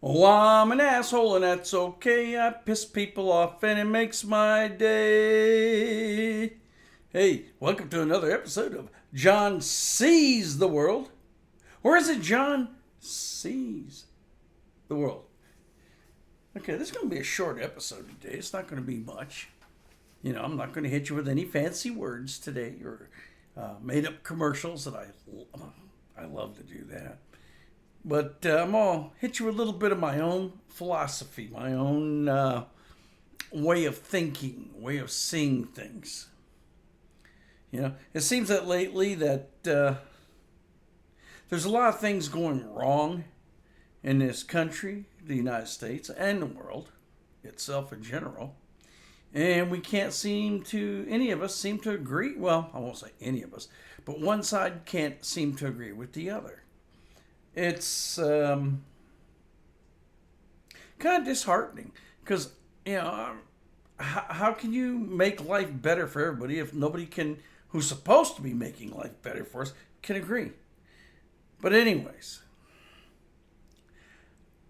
Oh, I'm an asshole and that's okay. I piss people off and it makes my day. Hey, welcome to another episode of John Sees the World. Or is it John Sees the World? Okay, this is going to be a short episode today. It's not going to be much. I'm not going to hit you with any fancy words today or made up commercials that I love to do that. But I'm going to hit you with a little bit of my own philosophy, my own way of thinking, way of seeing things. It seems that lately that there's a lot of things going wrong in this country, the United States, and the world itself in general. And we can't any of us seem to agree. Well, I won't say any of us, but one side can't seem to agree with the other. It's kind of disheartening because, how can you make life better for everybody if nobody who's supposed to be making life better for us, can agree? But anyways,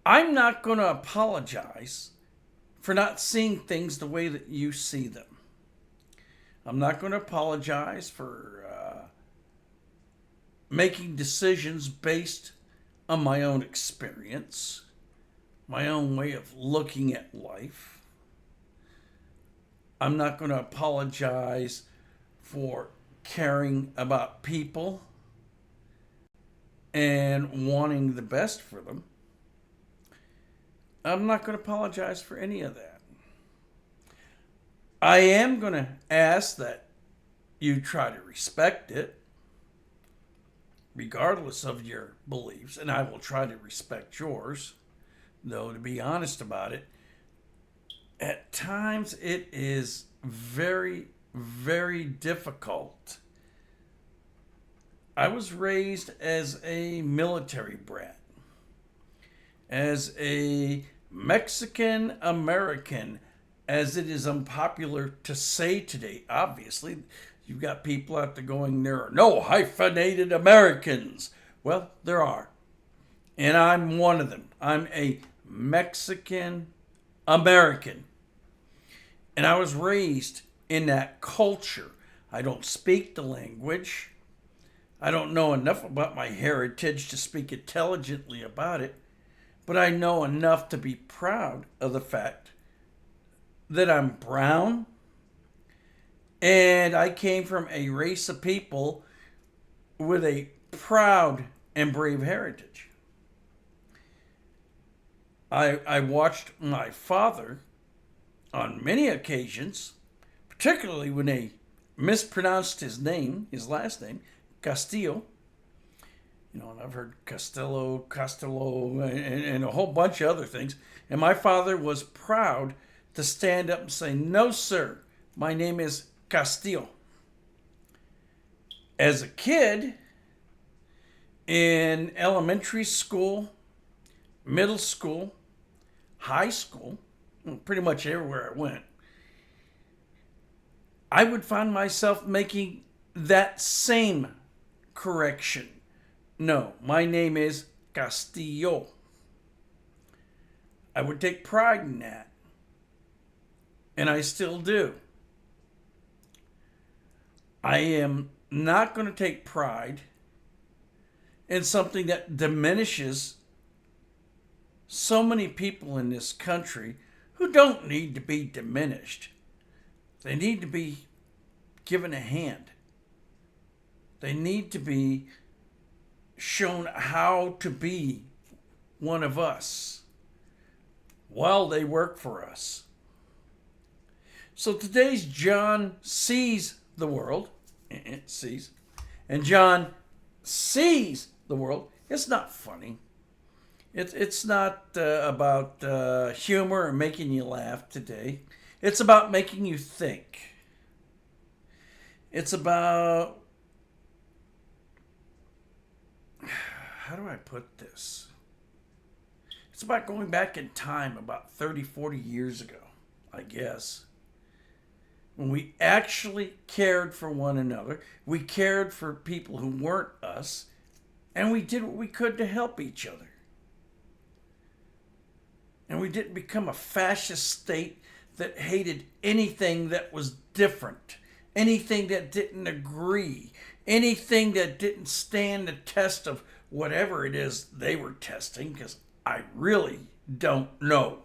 I'm not going to apologize for not seeing things the way that you see them. I'm not going to apologize for making decisions based on my own experience, my own way of looking at life. I'm not going to apologize for caring about people and wanting the best for them. I'm not going to apologize for any of that. I am going to ask that you try to respect it, regardless of your beliefs, and I will try to respect yours. Though, to be honest about it, at times it is very, very difficult. I was raised as a military brat, as a Mexican American, as it is unpopular to say today. Obviously, you've got people out there going, there are no hyphenated Americans. Well, there are. And I'm one of them. I'm a Mexican American. And I was raised in that culture. I don't speak the language. I don't know enough about my heritage to speak intelligently about it. But I know enough to be proud of the fact that I'm brown, and I came from a race of people with a proud and brave heritage. I watched my father on many occasions, particularly when they mispronounced his last name, Castillo. And I've heard Costello, and a whole bunch of other things. And my father was proud to stand up and say, "No, sir, my name is Castillo." As a kid, in elementary school, middle school, high school, pretty much everywhere I went, I would find myself making that same correction. No, my name is Castillo. I would take pride in that. And I still do. I am not going to take pride in something that diminishes so many people in this country who don't need to be diminished. They need to be given a hand. They need to be shown how to be one of us while they work for us. So today's John Sees the World. Sees. And John Sees the World. It's not funny. It's not about humor or making you laugh today. It's about making you think. It's about, how do I put this? It's about going back in time about 30, 40 years ago, I guess. When we actually cared for one another, we cared for people who weren't us, and we did what we could to help each other. we didn't become a fascist state that hated anything that was different, anything that didn't agree, anything that didn't stand the test of whatever it is they were testing, because I really don't know.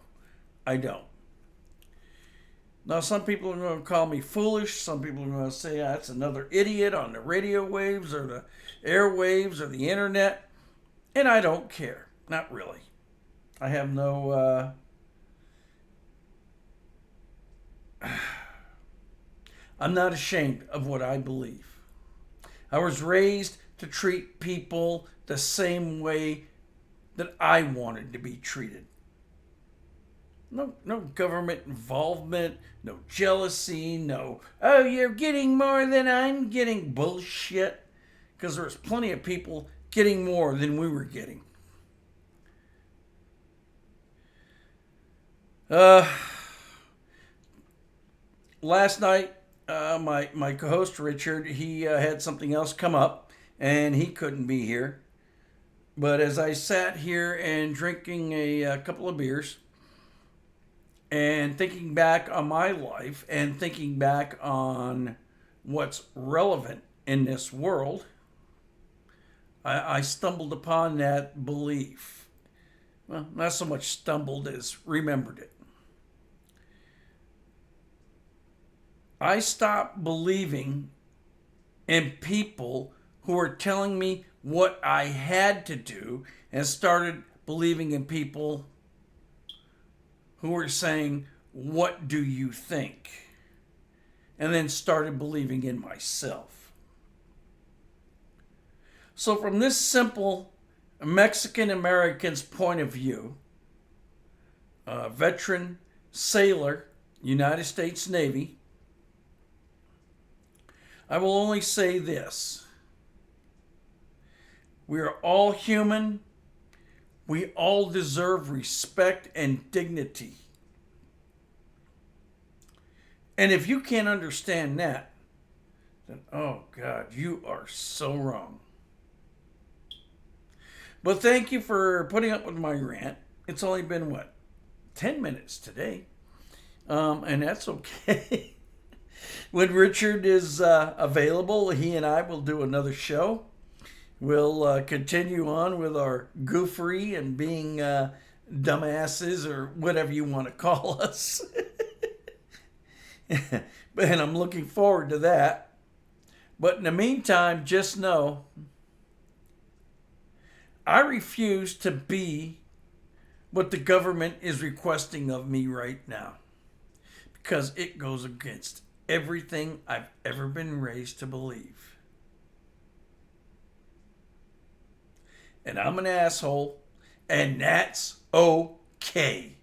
I don't. Now, some people are going to call me foolish. Some people are going to say that's another idiot on the radio waves or the airwaves or the internet. And I don't care. Not really. I have no... I'm not ashamed of what I believe. I was raised to treat people the same way that I wanted to be treated. No government involvement, no jealousy, no, oh, you're getting more than I'm getting bullshit. Because there was plenty of people getting more than we were getting. Last night, my co-host Richard, he had something else come up, and he couldn't be here. But as I sat here and drinking a couple of beers, and thinking back on my life, and thinking back on what's relevant in this world, I stumbled upon that belief. Well, not so much stumbled as remembered it. I stopped believing in people who were telling me what I had to do and started believing in people who were saying, what do you think? And then started believing in myself. So from this simple Mexican American's point of view, veteran sailor, United States Navy, I will only say this. We are all human. We all deserve respect and dignity. And if you can't understand that, then, oh God, you are so wrong. But thank you for putting up with my rant. It's only been, 10 minutes today. And that's okay. When Richard is available, he and I will do another show. We'll continue on with our goofery and being dumbasses or whatever you want to call us. And I'm looking forward to that. But in the meantime, just know I refuse to be what the government is requesting of me right now, because it goes against everything I've ever been raised to believe. And I'm an asshole, and that's okay.